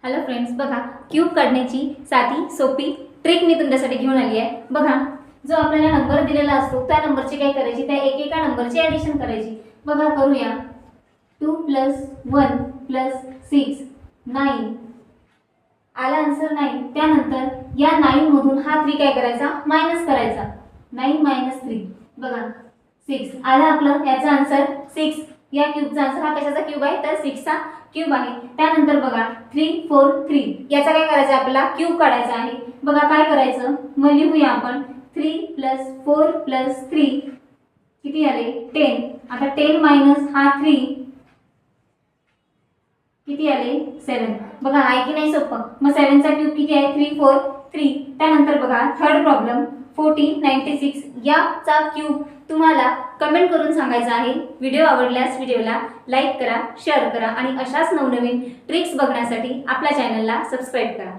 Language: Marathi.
हॅलो फ्रेंड्स, बघा क्यूब काढण्याची साधी सोपी ट्रिक मी तुमच्यासाठी घेऊन आली आहे। बघा, जो आपल्याला नंबर दिलेला असतो त्या नंबरची काय करायची, त्या एकेका नंबरची ॲडिशन करायची। बघा करूया। 2 + 1 + 6 9 आला आन्सर 9। त्यानंतर या 9 मधून हा 3 काय करायचा, मायनस करायचा। 9 - 3 बघा 6 आला आपलं, याचा आन्सर 6। या क्यूबचा आन्सर, हा कशाचा क्यूब आहे तर 6 चा क्यूब आहे। त्यानंतर बघा 3 4 3 याचा काय करायचा, आपल्याला क्यूब काढायचा आहे। बघा काय करायचं, मग लिहूया आपण 3 + 4 + 3 किती आले 10। आता 10 मायनस हा 3 किती आले 7। बघा आहे की नाही सोपं। मग 7 चा क्यूब किती आहे 3 4 3। त्यानंतर बघा थर्ड प्रॉब्लेम 40 96 याचा क्यूब तुम्हाला कमेंट करून सांगायचा आहे। व्हिडिओ आवडल्यास व्हिडिओला लाईक करा, शेअर करा आणि अशाच नवनवीन ट्रिक्स बघण्यासाठी आपल्या चॅनलला सबस्क्राइब करा।